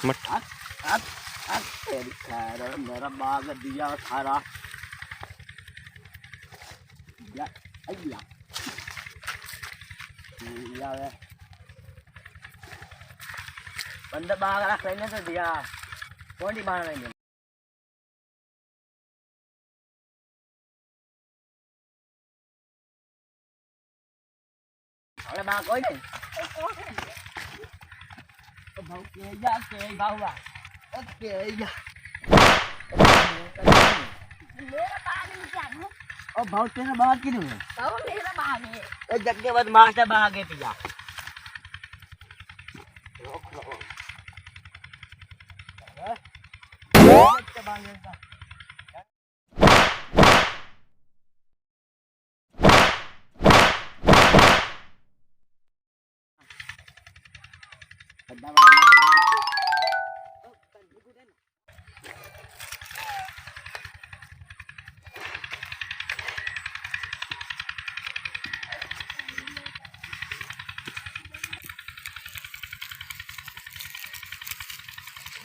मट तेरी खैर मेरा बाग दिया थारा या अय्या या वे बंदा बाग रख लेने तो दिया कौन सी बाग लेंगे अरे बाग कोई नहीं तो भाव के बाहुआ ओके या मेरा बाग नहीं क्या ओ भाव तेरा बाग की नहीं तो मेरा बाग है ए जग के बाद मास्टर बाग है पिया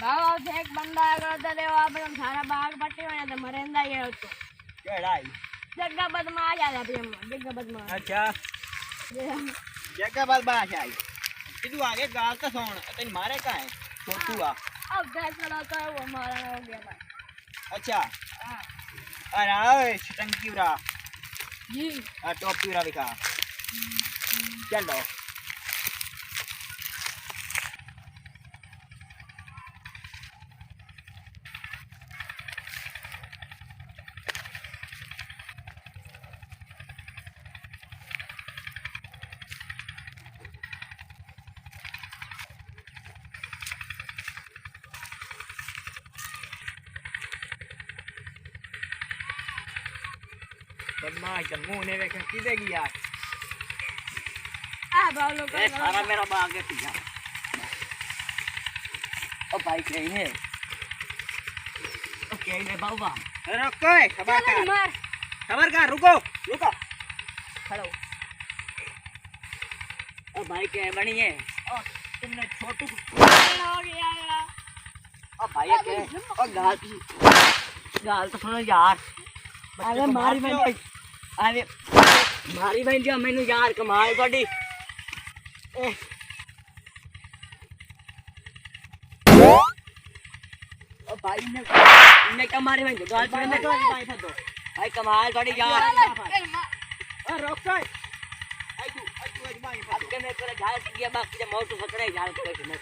बाबा एक बंदा आगळ दले આપણે સારા બાગ પટ્યો ને તો મરેંદા એ હતો केड़ाई જગ્ગા બદમાં આ ગયા પ્રેમ જગ્ગા બદમાં अच्छा जगह बाद बाहर आई किदू आगे गाल तो सोन तेन मारे का है छोटू आ अब गैस वाला तो वो मारा हो गया था अच्छा हां अरे ओए टंकी उरा जी आ टोपी उरा दिखा चलो बदमाश मुंह ने देख किधर गया आ बाव लोग ए सारा मेरा बाग है पिया ओ भाई कहीं है ओके ले बाबा रुको खबर का मार खबर का रुको रुको हेलो ओ भाई के बनी है ओ तुमने छोटू हो गया यार ओ भाई के ओ गाल तो सुनो यार अरे मारी बहन अरे मारी बहन जी मैनू यार कमाल थोड़ी ओ भाई ने क्या मारी बहन गाल पे ने तो भाई था दो भाई कमाल थोड़ी यार ओ रोक आई तू भाई अब के मैं तेरा झाल गया बाकी जे मौत सकड़े झाल करे के मैं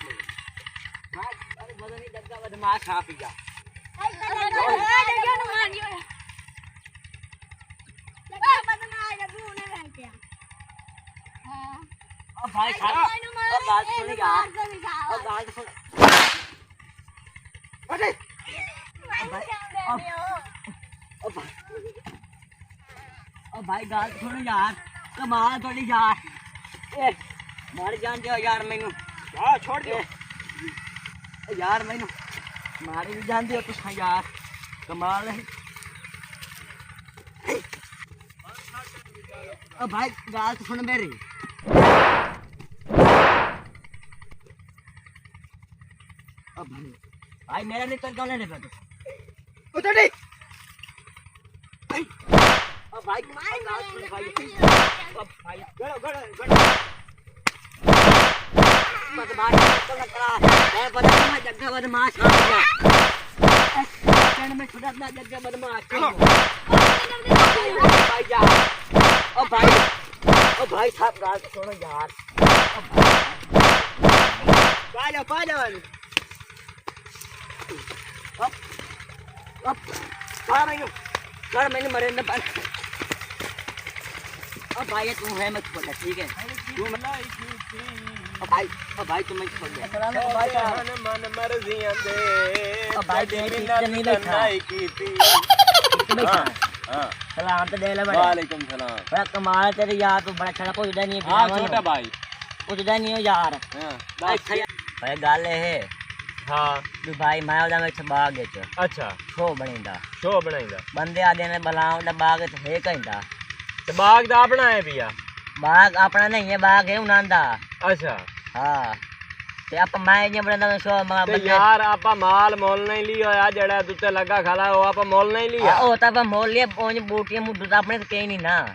हां अरे बदनी डग्गा बदमाश खा पी जा ओ भाई सारा ओ बात सुन यार ओ बात सुन अरे ओ भाई गाल सुन यार कमाल थोड़ी यार ए मार जान दे यार मैनू हां छोड़ दे यार मैनू मारी भी जान दे कुछ यार कमाल है ओ भाई गाल तो सुन मेरी ओ भाई मेरा नहीं कर कौन है तो उठो दे ओ भाई गाल सुन भाई ओ भाई गड़ो बदमाश तो लगा मैं पता नहीं मैं जगह बदमाश आ गया चैन में छुड़ा ना जगह बदमाश भाई जा ओ भाई साहब गाल तो सुनो यार पाजा अब कर मैंने मरे न पान अब भाई तू है मत बोल ठीक है तू भाई तुम मत छोड़ दे भाई मन मर्जियां दे भाई तेरी नहीं लिखाई की थी हां सलाम तो दे ले भाई वालेकुम सलाम बड़ा कमाल तेरे यार तू बड़ा छड़ा पुछदा नहीं है हां छोटा भाई पुछदा नहीं हो यार हां भाई गल है हां तू भाई मैं ओदा में बाग है अच्छा शो बनाइंदा बंदे आदे ने बलाओं दा बाग है कहंदा ते बाग दा अपना है पिया बाग अपना नहीं है बाग है उनां दा अच्छा हां ਤੇ ਆਪਾਂ ਮੈਂ ਇੰਨੇ ਬਣਾਉਂਦਾ ਸ਼ੋ ਤੇ ਯਾਰ ਆਪਾਂ ਮਾਲ ਮੁੱਲ ਨਹੀਂ ਲਿਆ ਹੋਇਆ ਜਿਹੜਾ ਦੁੱਤੇ ਲੱਗਾ ਖਾਲਾ ਉਹ ਆਪਾਂ ਮੁੱਲ ਨਹੀਂ ਲਿਆ ਉਹ ਤਾਂ ਆਪਾਂ ਮੋਲ ਲਿਆ ਪਹੁੰਚ ਬੂਟੀਆਂ ਮੁੱਢੂ ਤਾਂ ਆਪਣੇ ਤੇ ਕਈ ਨਹੀਂ ਨਾ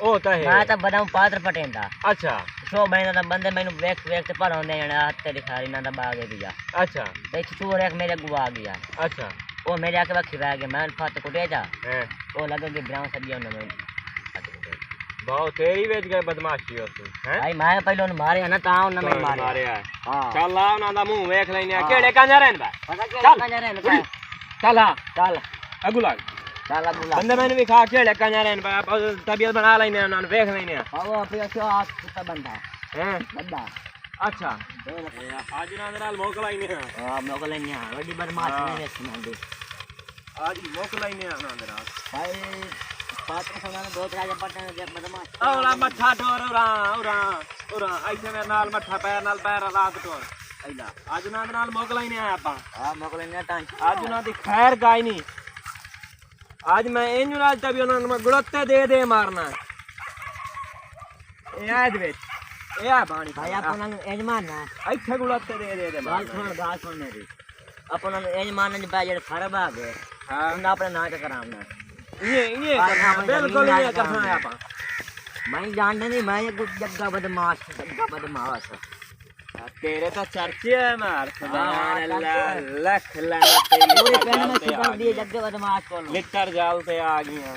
ਉਹ ਤਾਂ ਹੈ ਮੈਂ ਤਾਂ ਬਦਾਮ ਪਾਤਰ ਪਟੇਂਦਾ ਅੱਛਾ ਸ਼ੋ ਬੈਨਾਂ ਦਾ ਬੰਦੇ ਮੈਨੂੰ ਵੇਖ ਤੇ ਭਰਾਉਂਦੇ ਜਣਾ ਹੱਥੇ ਦਿਖਾ ਨਾ ਦਾ ਬਾਗ ਗਿਆ ਅੱਛਾ ਤੇ ਚੂਰ ਇੱਕ ਮੇਰੇ ਗੁਆ ਗਿਆ ਅੱਛਾ ਉਹ ਮੇਰੇ ਆਕੇ ਵਖੀ ਰਹਿ ਗਿਆ ਮੈਂ ਫੱਤ ਕੁੱਟਿਆ ਜਾ ਹੈ ਉਹ ਲੱਗਾ ਕਿ ਬਰਾਉਂ ਸੱਜਿਆ ਉਹਨਾਂ ਨੂੰ ਬਹੁਤ ਤੇਰੀ ਵਿੱਚ ਗਏ ਬਦਮਾਸ਼ੀ ਉਸ ਹੈ ਭਾਈ ਮੈਂ ਪਹਿਲਾਂ ਉਹਨੂੰ ਮਾਰਿਆ ਨਾ ਤਾਂ ਉਹਨਾਂ ਮੈਨੂੰ ਮਾਰਿਆ ਹਾਂ ਚੱਲ ਆ ਉਹਨਾਂ ਦਾ ਮੂੰਹ ਵੇਖ ਲੈਨੇ ਆ ਕਿਹੜੇ ਕੰਜਰ ਰਹਿਣ ਬਾ ਪਤਾ ਕਿਹੜਾ ਕੰਜਰ ਰਹਿਣ ਬਾ ਚੱਲ ਆ ਚੱਲ ਅਗੂ ਲੱਗ ਚੱਲ ਅਬੂਲਾ ਬੰਦੇ ਮੈਨੂੰ ਵੀ ਖਾ ਕਿਹੜੇ ਕੰਜਰ ਰਹਿਣ ਬਾ ਆਪਾਂ ਤਬੀਅਤ ਬਣਾ ਲੈਨੇ ਆ ਉਹਨਾਂ ਨੂੰ ਵੇਖ ਲੈਨੇ ਆ ਉਹ ਆਪੇ ਆ ਕੁੱਤਾ ਬੰਦਾ ਹੈ ਬੰਦਾ ਅੱਛਾ ਅੱਜ ਨਾਲ ਮੋਕ ਲਾਈਨੇ ਆ ਹਾਂ ਮੈਂ ਕੋਲ ਨਹੀਂ ਆ ਵੱਡੀ ਬਦਮਾਸ਼ ਨਹੀਂ ਸੁਣਾਉਂਦੇ ਅੱਜ ਮੋਕ ਲਾਈਨੇ ਆ ਉਹਨਾਂ ਦੇ ਨਾਲ ਭਾਈ ਪਾਤਰ ਸੋਨਾ ਨੇ ਬਹੁਤ ਰਾਜਾ ਪਟਨ ਦੇ ਬਦਮਾਸ਼ ਔਲਾ ਮੱਠਾ ਠੋਰ ਉਰਾ ਇੱਥੇ ਮੇਰੇ ਨਾਲ ਮੱਠਾ ਪੈਰ ਨਾਲ ਪੈਰ ਰਾਤ ਠੋਰ ਐਦਾ ਅੱਜ ਉਹਨਾਂ ਦੇ ਨਾਲ ਮੋਕ ਲਾਈਨੇ ਆ ਆਪਾਂ ਹਾਂ ਮੈਂ ਕੋਲ ਨਹੀਂ ਤਾਂ ਅੱਜ ਉਹਨਾਂ ਦੀ ਖੈਰ ਗਾਈ ਨਹੀਂ ਅੱਜ ਮੈਂ ਇਹਨੂੰ ਨਾਲ ਤਾਂ ਵੀ ਉਹਨਾਂ ਨੂੰ ਮੈਂ ਗੁੜੱਤੇ ਦੇ ਮਾਰਨਾ ਇਹ ਆਦ ਵਿੱਚ ਇਹ ਆ ਬਾਣੀ ਭਾਈ ਆਪਾਂ ਨੂੰ ਯਜਮਾਨ ਨਾ ਇੱਥੇ ਗੁੜੱਤੇ ਦੇ ਗੱਲ ਸੁਣ ਮੇਰੀ ਆਪਾਂ ਨੂੰ ਯਜਮਾਨ ਨੇ ਪਾ ਜਿਹੜੇ ਖਰਬ ਆ ਗਏ ਹਾਂ ਉਹਨਾਂ ਆਪਣੇ ਨਾਂ ਤੇ ਕਰਾਉਣਾ ਇਹ ਕਰਨਾ ਬਿਲਕੁਲ ਇਹ ਕਰਨਾ ਹੈ ਆਪਾਂ ਮੈਂ ਜਾਣਦਾ ਨਹੀਂ ਮੈਂ ਇਹ ਜੱਗਾ ਬਦਮਾਸ਼ ਤੇਰੇ ਤਾਂ ਚਰਚੇ ਹੈ ਮਾਰ ਸੁਭਾਨ ਅੱਲਾਹ ਲੱਖ ਪੂਰੇ ਪਿੰਡ में सिकल दिए जग्गे बदमाश को ਲਿੱਟਰ ਜਾਲ ਤੇ ਆ ਗਈਆਂ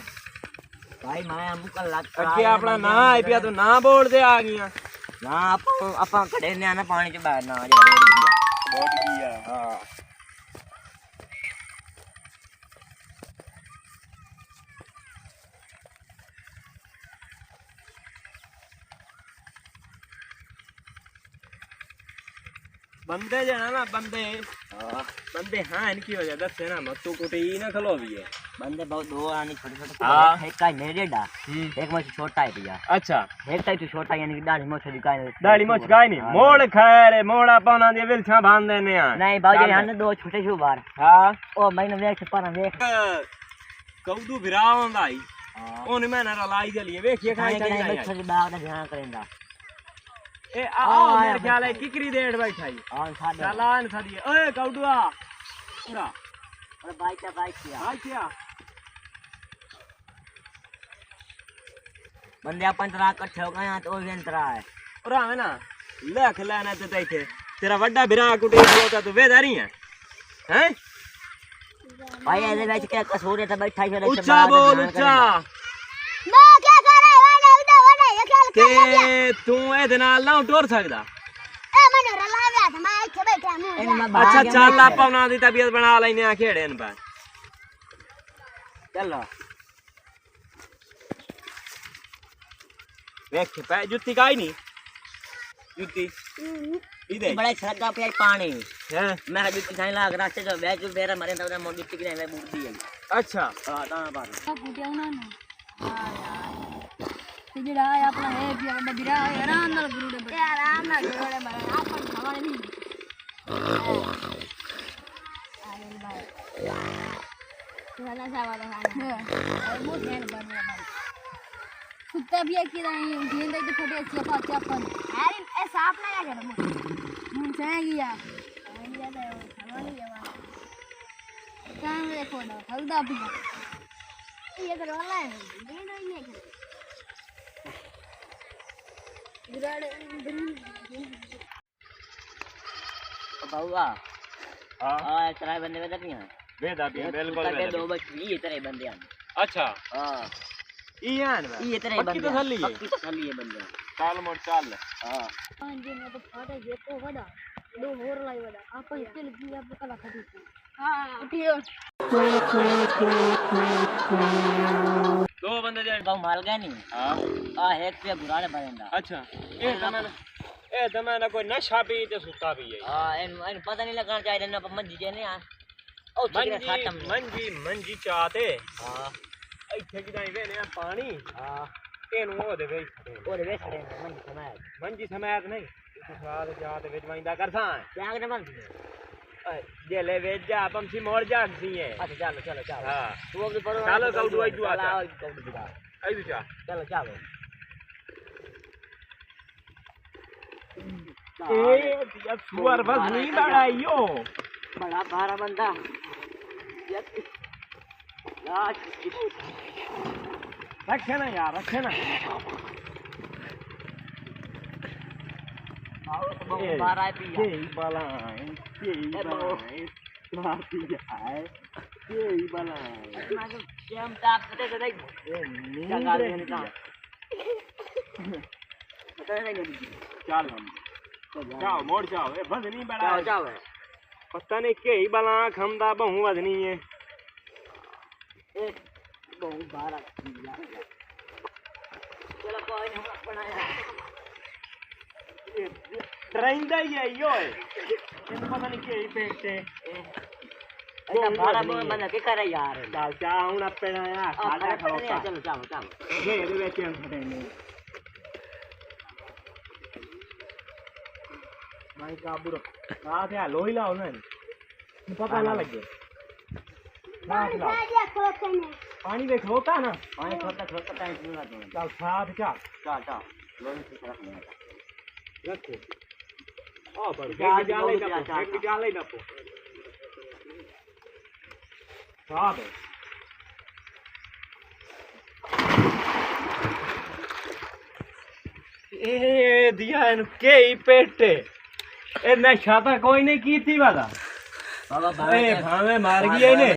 भाई मैं मुकल लग ਅੱਗੇ ਆਪਣਾ ਨਾਂ ਆਈ ਪਿਆ ਤੂੰ ਨਾਂ ਬੋਲਦੇ ਆ ਗਈਆਂ ना ਆਪਾਂ ਖੜੇ ਨੇ ਨਾ ਪਾਣੀ ਚ ਬੈਠ ਨਾ ਜਿਹੜਾ ਬੋਲ ਕੀ ਆ ਹਾਂ ਬੰਦੇ ਜਣਾ ਨਾ ਬੰਦੇ ਹਾਂ ਇਨकी वजह दसे ना मत्तू कुटी ना खलो भी है बंदे बहुत दो आनी छोटे हाँ। एक का मेरे डा एक मुझे छोटा है भैया अच्छा एक टाइप छोटा यानी कि दाढ़ी मोछ दिखाई दाढ़ी मोछ गाय नहीं मोड़ खैर मोड़ आपा ना दी विलछा बांध देने आ नहीं बाबू हन दो छोटे छु बार हां ओ मैंने देख पर देख कौदू भिरा होंदा ही ओने मैंने रलाई जलिए देखिए खाई खाई बच्चे के बाग का ध्यान करेंदा ए आ मेरे ख्याल है किकरी देड़ बैठा ही हां साडे चालान साडी ओए कौडुआ पूरा अरे बाइक किया बंदे अपन तरह इकट्ठे हो गए हैं तो भी अंतरा है और है ना लख लेना तो देखे तेरा बड़ा बिरा कुटी खलोता तू वेदारी है हैं भाई ऐसे बैठ के कसूर है तो बैठा ही फिर ऊंचा बोल ऊंचा मैं क्या कर रहा है वाना उधर वाना ये ख्याल के तू ए नाल ना टोर सकदा ए मैंने रला गया था मैं ਇੱਥੇ बैठा हूं अच्छा चल आपा ना दी तबीयत बना लेने आ खेड़े न पर चलो देख पे जुत्ती काई नहीं जुत्ती इधर बड़ा सड़क पे पानी हैं मैं जुत्ती खाने लग रास्ते जो बैठ बेरा मरे तो मोड़ जुत्ती की नहीं बूढ़ी है अच्छा हां ता बात ਫੁੱਟਿਆ ਉਹਨਾਂ ਨੂੰ ਹਾਂ ਯਾਰ ਤੇ ਜਿਹੜਾ ਆ ਆਪਣਾ ਇਹ ਵੀ ਆਪਣਾ ਵੀਰਾ ਆਰਾਮ ਨਾਲ ਗੁਰੂ ਦੇ ਆਰਾਮ ਨਾਲ ਗੁਰੂ ਦੇ ਮਾਰੇ ਆਪਾਂ ਨੂੰ ਖਾਣੇ ਨਹੀਂ ਆਰੇ ਬਾਈ ਵਾਲਾ ਸਾਵਾਲਾ ਖਾਣਾ ਉਹ ਬਹੁਤ ਧਿਆਨ ਕਰਨਾ ਬਾਈ ਕੁੱਤਾ ਵੀ ਕੀ ਰਹੀ ਹੈ ਜਿੰਦਾ ਤੇ ਫਟੇ ਸੀ ਆਪਾਂ ਅਰੇ ਇਹ ਸਾਫ ਨਾ ਆ ਕਰ ਮੁੰ ਚਾਹੀਏ ਆ ਇੰਡੀਆ ਦਾ ਖਾਣਾ ਜਵਾ ਕਾਮ ਦੇਖੋ ਨਾ ਹਲਦਾ ਵੀ ये तो वाला है देना ही नहीं बाबूआ हां हां तेरे बंदे में नहीं है वेदा भी बिल्कुल ते दो बच्चे ये तेरे बंदे हैं अच्छा हां ईयान ये तेरे पक्की बंदे तसल्ली है पक्की तसल्ली है बंदे चल मोड़ चल हां पांच दिन में तो फाटे ये तो वड़ा दो और लाई वड़ा आप इसके लगी आप कला खड़ी हां उठियो दो बंदे जे बाबू माल गए नहीं हां आ एक पे गुराने बरेंदा अच्छा ए तमने कोई नशा पी ते सुता भी है हां इन पता नहीं लगना चाहिए ना मंजी जे नहीं आ ओ तेरे खाटम मंजी चाहते हां ਇੱਥੇ ਕਿਦਾਂ ਵੇਨੇ ਆ ਪਾਣੀ हां ਇਹਨੂੰ ਉਹਦੇ ਵਿੱਚ ओरे वे खड़े ਮੰਜੀ ਸਮੈਤ ਨਹੀਂ ਇਸ ਸਵਾਦ ਜਾ ਦੇ ਵਿੱਚ ਵੰਦਾ ਕਰਸਾਂ क्या करना बंद जेले वेच जा पंछी मोड़ जा सी है अच्छा चलो हां तू अब पर चलो कौडू आई तू आ चलो आई तू जा चलो ए दिया सुअर बस नहीं बढ़ाइयो बड़ा भारा बंदा रखे ना यार रखे ना भारा है पिया यही बलाएं माफी है यही बलाएं हम ताप करते थे जगा देने का चल हम जाओ मोड़ जाओ ए बस नहीं बड़ा जाओ पता नहीं के ही बला खमदा बहु वजनी है बहुत भारा चलो कोई नहीं हम बनाया ट्रेंड ही है यो इन पता नहीं के ही पेटे ऐसा भारा बंदा के करे यार चल जा हूं अपने यार खाला खड़ोता चलो चलो ये दे बेचे हम खड़े भाई काबू रख आ क्या लोही लाओ ना पता ना लगे पानी देख होता ना पानी थोड़ा टाइम नहीं लगता चल साथ चल चल लोन से रख लेना रखो ओ पर एक जाले ना पो साथ ए दिया इन के ही पेटे ए नशा तो कोई नहीं की थी वाला बाबा ए भावे मार गई ने